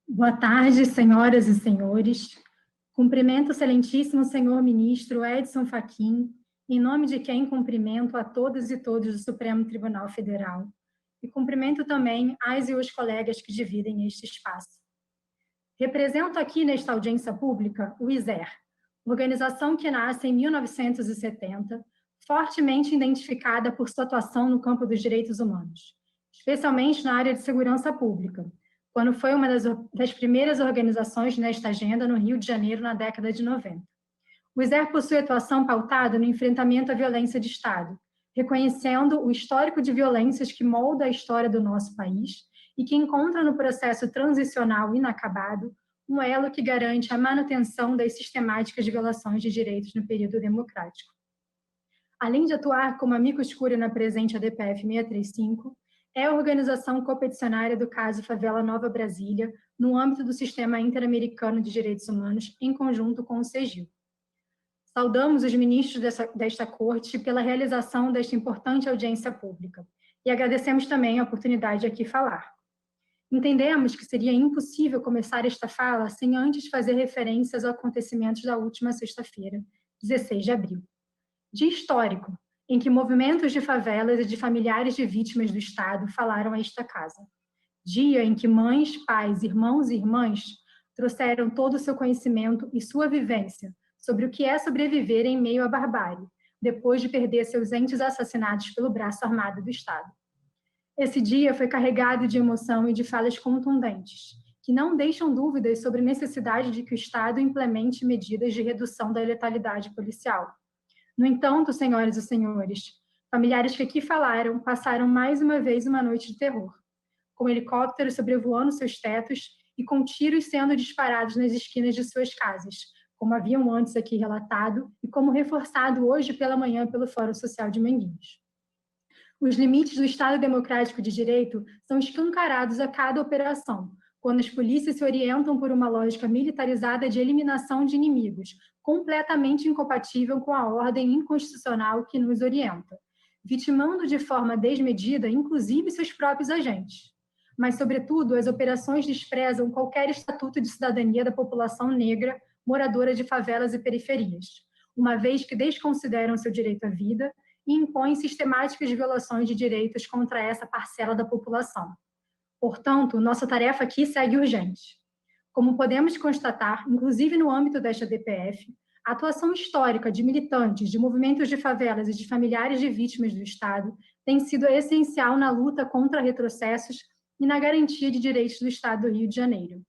Boa tarde, senhoras e senhores. Cumprimento o excelentíssimo senhor ministro Edson Fachin, em nome de quem cumprimento a todas e todos do Supremo Tribunal Federal. E cumprimento também as e os colegas que dividem este espaço. Represento aqui nesta audiência pública o ISER, organização que nasce em 1970, fortemente identificada por sua atuação no campo dos direitos humanos, especialmente na área de segurança pública, quando foi uma das primeiras organizações nesta agenda no Rio de Janeiro na década de 90. O ISER possui atuação pautada no enfrentamento à violência de Estado, reconhecendo o histórico de violências que molda a história do nosso país e que encontra no processo transicional inacabado um elo que garante a manutenção das sistemáticas violações de direitos no período democrático. Além de atuar como amicus curiae na presente ADPF 635, é a organização competicionária do caso Favela Nova Brasília, no âmbito do Sistema Interamericano de Direitos Humanos, em conjunto com o CEGIL. Saudamos os ministros desta corte pela realização desta importante audiência pública e agradecemos também a oportunidade de aqui falar. Entendemos que seria impossível começar esta fala sem antes fazer referências aos acontecimentos da última sexta-feira, 16 de abril. Dia histórico, em que movimentos de favelas e de familiares de vítimas do Estado falaram a esta casa. Dia em que mães, pais, irmãos e irmãs trouxeram todo o seu conhecimento e sua vivência sobre o que é sobreviver em meio à barbárie, depois de perder seus entes assassinados pelo braço armado do Estado. Esse dia foi carregado de emoção e de falas contundentes, que não deixam dúvidas sobre a necessidade de que o Estado implemente medidas de redução da letalidade policial. No entanto, senhoras e senhores, familiares que aqui falaram passaram mais uma vez uma noite de terror, com helicópteros sobrevoando seus tetos e com tiros sendo disparados nas esquinas de suas casas, como haviam antes aqui relatado e como reforçado hoje pela manhã pelo Fórum Social de Manguinhos. Os limites do Estado Democrático de Direito são escancarados a cada operação, quando as polícias se orientam por uma lógica militarizada de eliminação de inimigos, completamente incompatível com a ordem inconstitucional que nos orienta, vitimando de forma desmedida, inclusive, seus próprios agentes. Mas, sobretudo, as operações desprezam qualquer estatuto de cidadania da população negra moradora de favelas e periferias, uma vez que desconsideram seu direito à vida e impõem sistemáticas violações de direitos contra essa parcela da população. Portanto, nossa tarefa aqui segue urgente. Como podemos constatar, inclusive no âmbito desta DPF, a atuação histórica de militantes, de movimentos de favelas e de familiares de vítimas do Estado tem sido essencial na luta contra retrocessos e na garantia de direitos do Estado do Rio de Janeiro.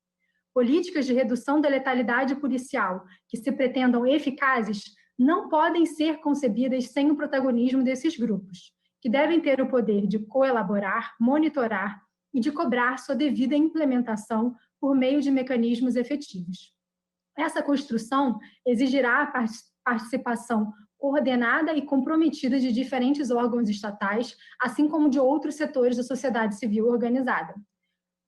Políticas de redução da letalidade policial que se pretendam eficazes não podem ser concebidas sem o protagonismo desses grupos, que devem ter o poder de coelaborar, monitorar e de cobrar sua devida implementação por meio de mecanismos efetivos. Essa construção exigirá a participação coordenada e comprometida de diferentes órgãos estatais, assim como de outros setores da sociedade civil organizada.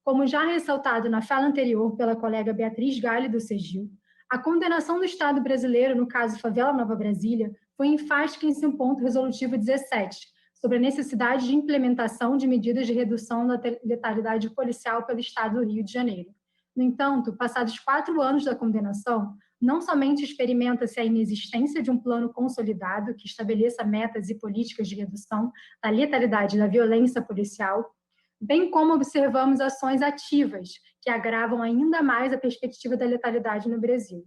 Como já ressaltado na fala anterior pela colega Beatriz Galli do CEGIL, a condenação do Estado brasileiro no caso Favela Nova Brasília foi enfática em seu ponto resolutivo 17, sobre a necessidade de implementação de medidas de redução da letalidade policial pelo Estado do Rio de Janeiro. No entanto, passados 4 anos da condenação, não somente experimenta-se a inexistência de um plano consolidado que estabeleça metas e políticas de redução da letalidade da violência policial, bem como observamos ações ativas que agravam ainda mais a perspectiva da letalidade no Brasil.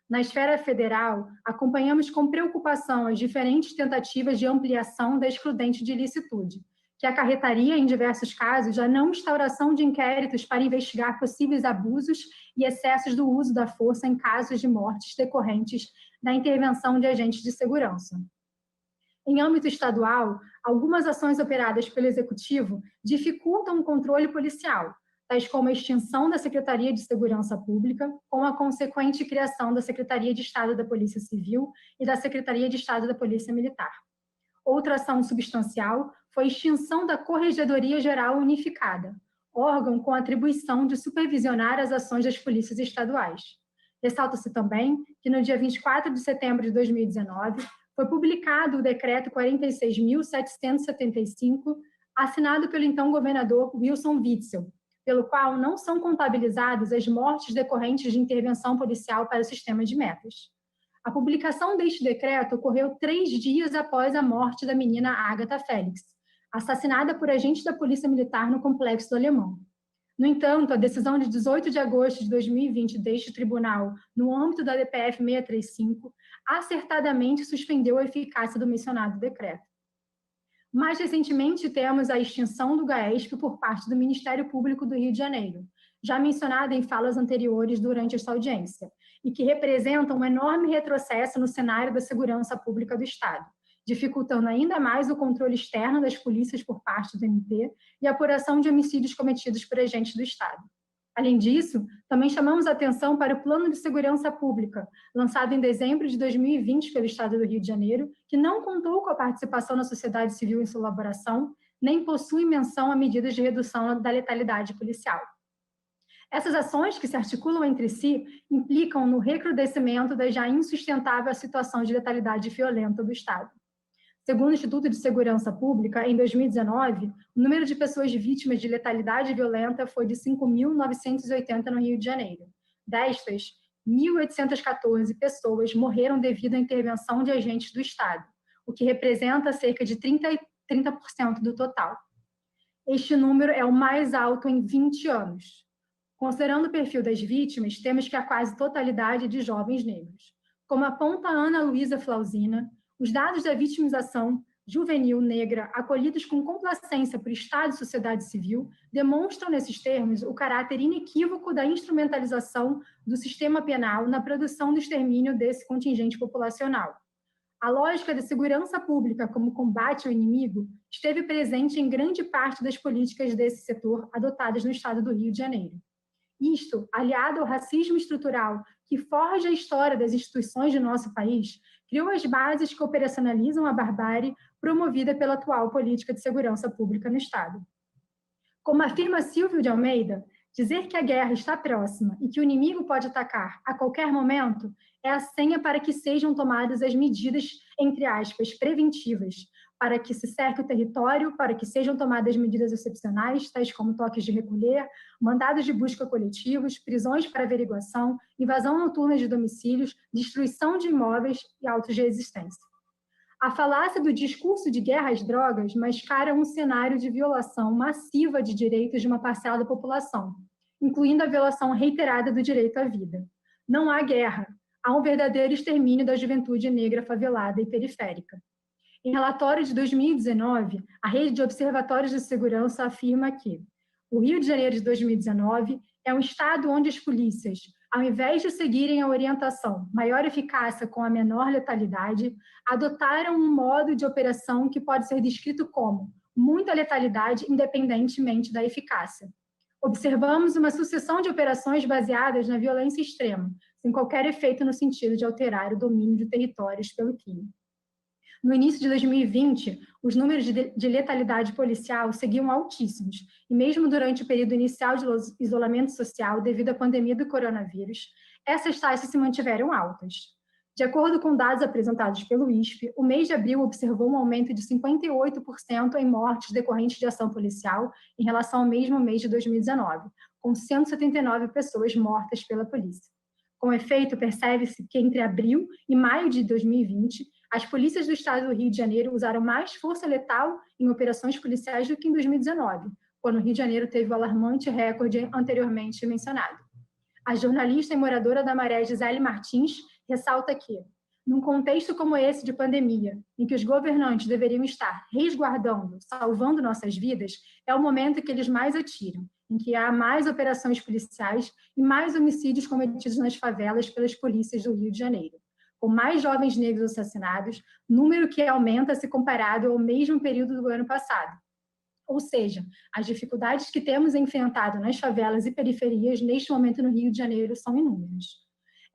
Na esfera federal, acompanhamos com preocupação as diferentes tentativas de ampliação da excludente de ilicitude, que acarretaria, em diversos casos, a não instauração de inquéritos para investigar possíveis abusos e excessos do uso da força em casos de mortes decorrentes da intervenção de agentes de segurança. Em âmbito estadual, algumas ações operadas pelo Executivo dificultam o controle policial, tais como a extinção da Secretaria de Segurança Pública, com a consequente criação da Secretaria de Estado da Polícia Civil e da Secretaria de Estado da Polícia Militar. Outra ação substancial foi a extinção da Corregedoria Geral Unificada, órgão com atribuição de supervisionar as ações das polícias estaduais. Ressalta-se também que no dia 24 de setembro de 2019, foi publicado o Decreto 46.775, assinado pelo então governador Wilson Witzel, pelo qual não são contabilizadas as mortes decorrentes de intervenção policial para o sistema de metas. A publicação deste decreto ocorreu 3 dias após a morte da menina Agatha Félix, assassinada por agentes da Polícia Militar no Complexo do Alemão. No entanto, a decisão de 18 de agosto de 2020 deste tribunal, no âmbito da DPF 635, acertadamente suspendeu a eficácia do mencionado decreto. Mais recentemente, temos a extinção do GAESP por parte do Ministério Público do Rio de Janeiro, já mencionada em falas anteriores durante esta audiência, e que representa um enorme retrocesso no cenário da segurança pública do Estado, dificultando ainda mais o controle externo das polícias por parte do MP e a apuração de homicídios cometidos por agentes do Estado. Além disso, também chamamos a atenção para o Plano de Segurança Pública, lançado em dezembro de 2020 pelo Estado do Rio de Janeiro, que não contou com a participação da sociedade civil em sua elaboração, nem possui menção a medidas de redução da letalidade policial. Essas ações, que se articulam entre si, implicam no recrudescimento da já insustentável situação de letalidade violenta do Estado. Segundo o Instituto de Segurança Pública, em 2019, o número de pessoas vítimas de letalidade violenta foi de 5.980 no Rio de Janeiro. Destas, 1.814 pessoas morreram devido à intervenção de agentes do Estado, o que representa cerca de 30% do total. Este número é o mais alto em 20 anos. Considerando o perfil das vítimas, temos que a quase totalidade de jovens negros. Como aponta Ana Luísa Flausina, os dados da vitimização juvenil negra, acolhidos com complacência por Estado e sociedade civil, demonstram, nesses termos, o caráter inequívoco da instrumentalização do sistema penal na produção do extermínio desse contingente populacional. A lógica da segurança pública como combate ao inimigo esteve presente em grande parte das políticas desse setor adotadas no Estado do Rio de Janeiro. Isto, aliado ao racismo estrutural que forja a história das instituições de nosso país, criou as bases que operacionalizam a barbárie promovida pela atual política de segurança pública no Estado. Como afirma Silvio de Almeida, dizer que a guerra está próxima e que o inimigo pode atacar a qualquer momento é a senha para que sejam tomadas as medidas, entre aspas, preventivas, para que se cerque o território, para que sejam tomadas medidas excepcionais, tais como toques de recolher, mandados de busca coletivos, prisões para averiguação, invasão noturna de domicílios, destruição de imóveis e autos de resistência. A falácia do discurso de guerra às drogas mascara um cenário de violação massiva de direitos de uma parcela da população, incluindo a violação reiterada do direito à vida. Não há guerra, há um verdadeiro extermínio da juventude negra favelada e periférica. Em relatório de 2019, a Rede de Observatórios de Segurança afirma que o Rio de Janeiro de 2019 é um estado onde as polícias, ao invés de seguirem a orientação maior eficácia com a menor letalidade, adotaram um modo de operação que pode ser descrito como muita letalidade independentemente da eficácia. Observamos uma sucessão de operações baseadas na violência extrema, sem qualquer efeito no sentido de alterar o domínio de territórios pelo crime. No início de 2020, os números de letalidade policial seguiam altíssimos, e mesmo durante o período inicial de isolamento social devido à pandemia do coronavírus, essas taxas se mantiveram altas. De acordo com dados apresentados pelo ISP, o mês de abril observou um aumento de 58% em mortes decorrentes de ação policial em relação ao mesmo mês de 2019, com 179 pessoas mortas pela polícia. Com efeito, percebe-se que entre abril e maio de 2020, as polícias do Estado do Rio de Janeiro usaram mais força letal em operações policiais do que em 2019, quando o Rio de Janeiro teve o alarmante recorde anteriormente mencionado. A jornalista e moradora da Maré, Gisele Martins, ressalta que, num contexto como esse de pandemia, em que os governantes deveriam estar resguardando, salvando nossas vidas, é o momento que eles mais atiram, em que há mais operações policiais e mais homicídios cometidos nas favelas pelas polícias do Rio de Janeiro, com mais jovens negros assassinados, número que aumenta se comparado ao mesmo período do ano passado. Ou seja, as dificuldades que temos enfrentado nas favelas e periferias neste momento no Rio de Janeiro são inúmeras.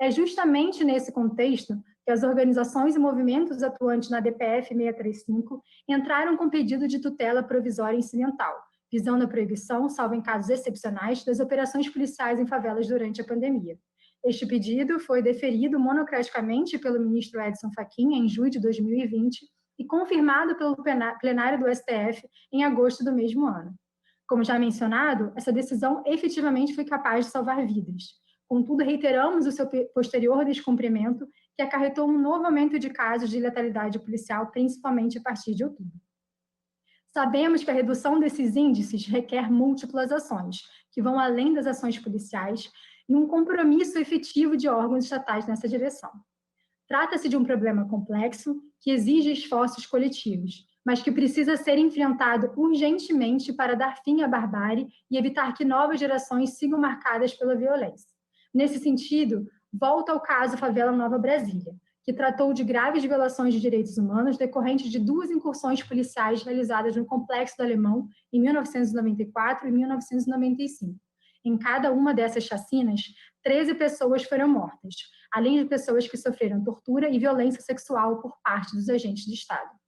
É justamente nesse contexto que as organizações e movimentos atuantes na DPF 635 entraram com pedido de tutela provisória incidental, visando a proibição, salvo em casos excepcionais, das operações policiais em favelas durante a pandemia. Este pedido foi deferido monocraticamente pelo ministro Edson Fachin em julho de 2020 e confirmado pelo plenário do STF em agosto do mesmo ano. Como já mencionado, essa decisão efetivamente foi capaz de salvar vidas. Contudo, reiteramos o seu posterior descumprimento, que acarretou um novo aumento de casos de letalidade policial, principalmente a partir de outubro. Sabemos que a redução desses índices requer múltiplas ações, que vão além das ações policiais, e um compromisso efetivo de órgãos estatais nessa direção. Trata-se de um problema complexo que exige esforços coletivos, mas que precisa ser enfrentado urgentemente para dar fim à barbárie e evitar que novas gerações sigam marcadas pela violência. Nesse sentido, volto ao caso Favela Nova Brasília, que tratou de graves violações de direitos humanos decorrentes de 2 incursões policiais realizadas no Complexo do Alemão em 1994 e 1995. Em cada uma dessas chacinas, 13 pessoas foram mortas, além de pessoas que sofreram tortura e violência sexual por parte dos agentes de Estado.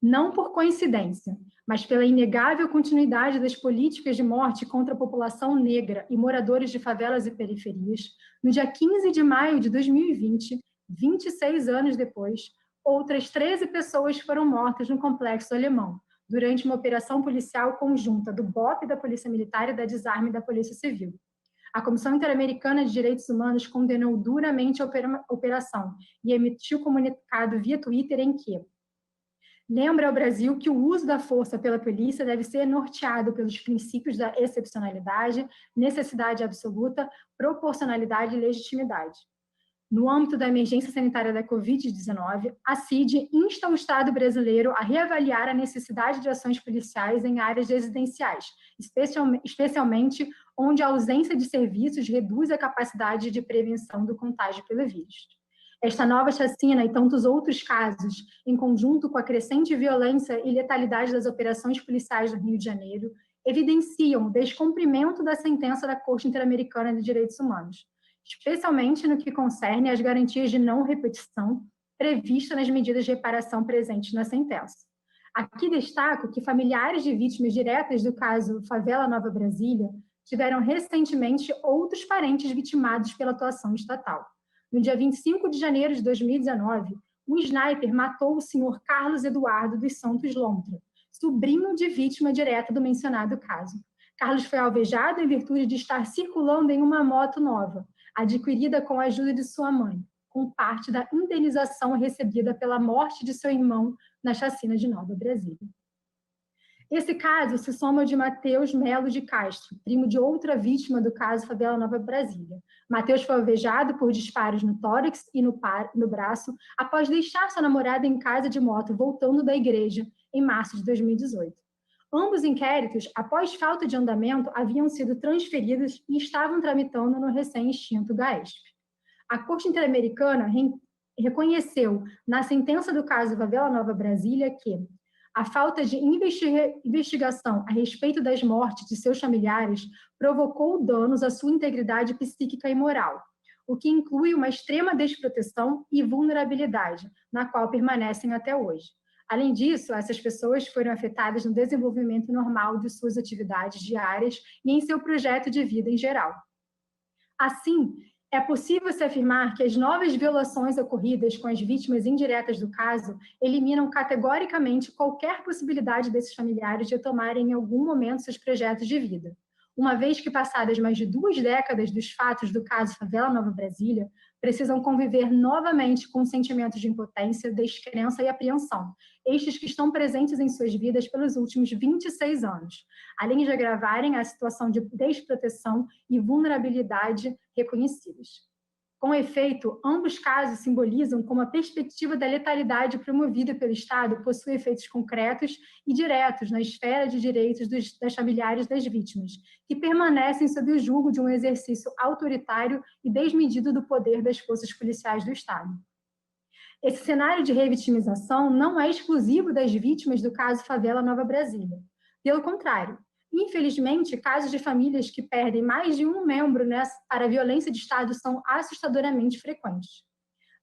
Não por coincidência, mas pela inegável continuidade das políticas de morte contra a população negra e moradores de favelas e periferias, no dia 15 de maio de 2020, 26 anos depois, outras 13 pessoas foram mortas no Complexo Alemão, durante uma operação policial conjunta do BOP da Polícia Militar e da Desarme da Polícia Civil. A Comissão Interamericana de Direitos Humanos condenou duramente a operação e emitiu comunicado via Twitter em que lembra ao Brasil que o uso da força pela polícia deve ser norteado pelos princípios da excepcionalidade, necessidade absoluta, proporcionalidade e legitimidade. No âmbito da emergência sanitária da Covid-19, a CID insta o Estado brasileiro a reavaliar a necessidade de ações policiais em áreas residenciais, especialmente onde a ausência de serviços reduz a capacidade de prevenção do contágio pelo vírus. Esta nova chacina e tantos outros casos, em conjunto com a crescente violência e letalidade das operações policiais do Rio de Janeiro, evidenciam o descumprimento da sentença da Corte Interamericana de Direitos Humanos, especialmente no que concerne às garantias de não repetição previstas nas medidas de reparação presentes na sentença. Aqui destaco que familiares de vítimas diretas do caso Favela Nova Brasília tiveram recentemente outros parentes vitimados pela atuação estatal. No dia 25 de janeiro de 2019, um sniper matou o senhor Carlos Eduardo dos Santos Lontra, sobrinho de vítima direta do mencionado caso. Carlos foi alvejado em virtude de estar circulando em uma moto nova, adquirida com a ajuda de sua mãe, com parte da indenização recebida pela morte de seu irmão na chacina de Nova Brasília. Esse caso se soma ao de Matheus Melo de Castro, primo de outra vítima do caso Favela Nova Brasília. Matheus foi alvejado por disparos no tórax e no braço após deixar sua namorada em casa de moto voltando da igreja em março de 2018. Ambos inquéritos, após falta de andamento, haviam sido transferidos e estavam tramitando no recém-extinto GAESP. A Corte Interamericana reconheceu, na sentença do caso Favela Nova Brasília, que a falta de investigação a respeito das mortes de seus familiares provocou danos à sua integridade psíquica e moral, o que inclui uma extrema desproteção e vulnerabilidade, na qual permanecem até hoje. Além disso, essas pessoas foram afetadas no desenvolvimento normal de suas atividades diárias e em seu projeto de vida em geral. Assim, é possível se afirmar que as novas violações ocorridas com as vítimas indiretas do caso eliminam categoricamente qualquer possibilidade desses familiares de tomarem em algum momento seus projetos de vida, uma vez que passadas mais de 2 décadas dos fatos do caso Favela Nova Brasília, precisam conviver novamente com sentimentos de impotência, descrença e apreensão, estes que estão presentes em suas vidas pelos últimos 26 anos, além de agravarem a situação de desproteção e vulnerabilidade reconhecidas. Com efeito, ambos casos simbolizam como a perspectiva da letalidade promovida pelo Estado possui efeitos concretos e diretos na esfera de direitos das familiares das vítimas, que permanecem sob o julgo de um exercício autoritário e desmedido do poder das forças policiais do Estado. Esse cenário de revitimização não é exclusivo das vítimas do caso Favela Nova Brasília. Pelo contrário, infelizmente, casos de famílias que perdem mais de um membro para a violência de Estado são assustadoramente frequentes.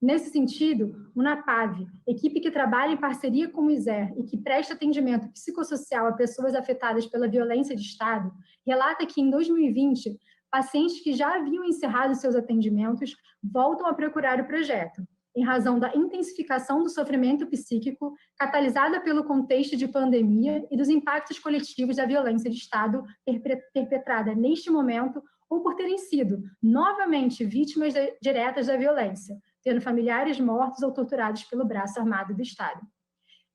Nesse sentido, o NAPAV, equipe que trabalha em parceria com o ISER e que presta atendimento psicossocial a pessoas afetadas pela violência de Estado, relata que em 2020, pacientes que já haviam encerrado seus atendimentos voltam a procurar o projeto, em razão da intensificação do sofrimento psíquico catalisada pelo contexto de pandemia e dos impactos coletivos da violência de Estado perpetrada neste momento ou por terem sido novamente vítimas diretas da violência, tendo familiares mortos ou torturados pelo braço armado do Estado.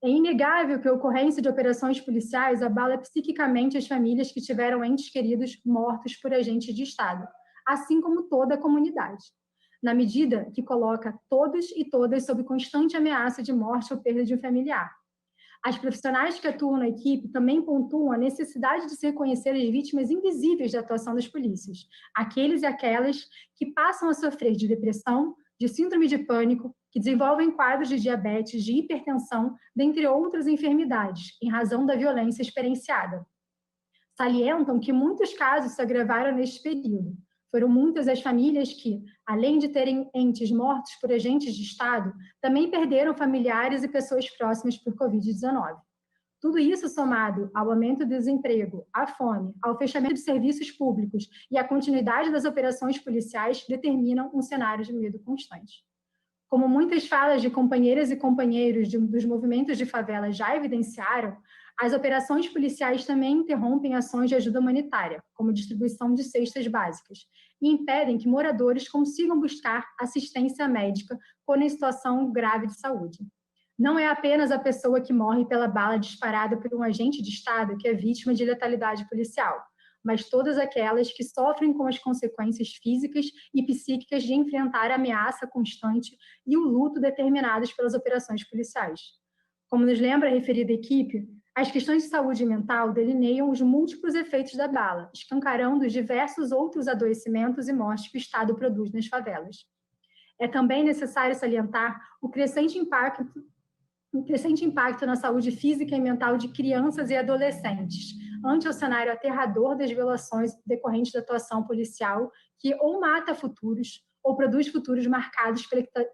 É inegável que a ocorrência de operações policiais abala psiquicamente as famílias que tiveram entes queridos mortos por agentes de Estado, assim como toda a comunidade, na medida que coloca todos e todas sob constante ameaça de morte ou perda de um familiar. As profissionais que atuam na equipe também pontuam a necessidade de se reconhecer as vítimas invisíveis da atuação das polícias, aqueles e aquelas que passam a sofrer de depressão, de síndrome de pânico, que desenvolvem quadros de diabetes, de hipertensão, dentre outras enfermidades, em razão da violência experienciada. Salientam que muitos casos se agravaram neste período. Foram muitas as famílias que, além de terem entes mortos por agentes de Estado, também perderam familiares e pessoas próximas por Covid-19. Tudo isso somado ao aumento do desemprego, à fome, ao fechamento de serviços públicos e à continuidade das operações policiais determinam um cenário de medo constante. Como muitas falas de companheiras e companheiros dos movimentos de favela já evidenciaram, as operações policiais também interrompem ações de ajuda humanitária, como distribuição de cestas básicas, e impedem que moradores consigam buscar assistência médica quando em situação grave de saúde. Não é apenas a pessoa que morre pela bala disparada por um agente de Estado que é vítima de letalidade policial, mas todas aquelas que sofrem com as consequências físicas e psíquicas de enfrentar a ameaça constante e o luto determinados pelas operações policiais. Como nos lembra a referida equipe, as questões de saúde mental delineiam os múltiplos efeitos da bala, escancarando os diversos outros adoecimentos e mortes que o Estado produz nas favelas. É também necessário salientar o crescente impacto na saúde física e mental de crianças e adolescentes, ante o cenário aterrador das violações decorrentes da atuação policial, que ou mata futuros ou produz futuros marcados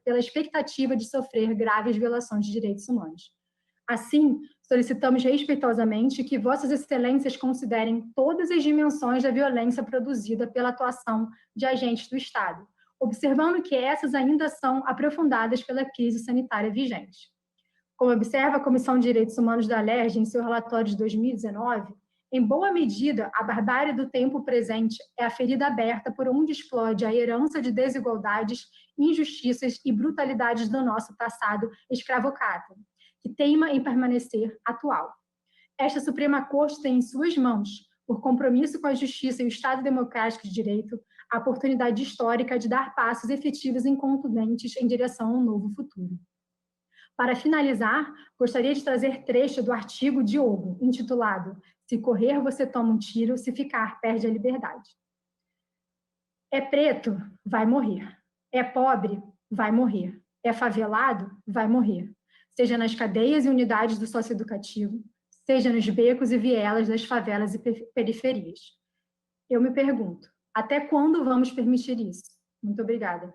pela expectativa de sofrer graves violações de direitos humanos. Assim, solicitamos respeitosamente que Vossas Excelências considerem todas as dimensões da violência produzida pela atuação de agentes do Estado, observando que essas ainda são aprofundadas pela crise sanitária vigente. Como observa a Comissão de Direitos Humanos da Alerj em seu relatório de 2019, em boa medida, a barbárie do tempo presente é a ferida aberta por onde explode a herança de desigualdades, injustiças e brutalidades do nosso passado escravocrata, que teima em permanecer atual. Esta Suprema Corte tem em suas mãos, por compromisso com a justiça e o Estado democrático de direito, a oportunidade histórica de dar passos efetivos e contundentes em direção a um novo futuro. Para finalizar, gostaria de trazer trecho do artigo Diogo, intitulado "Se correr, você toma um tiro, se ficar, perde a liberdade". É preto, vai morrer. É pobre, vai morrer. É favelado, vai morrer. Seja nas cadeias e unidades do socioeducativo, seja nos becos e vielas das favelas e periferias. Eu me pergunto, até quando vamos permitir isso? Muito obrigada.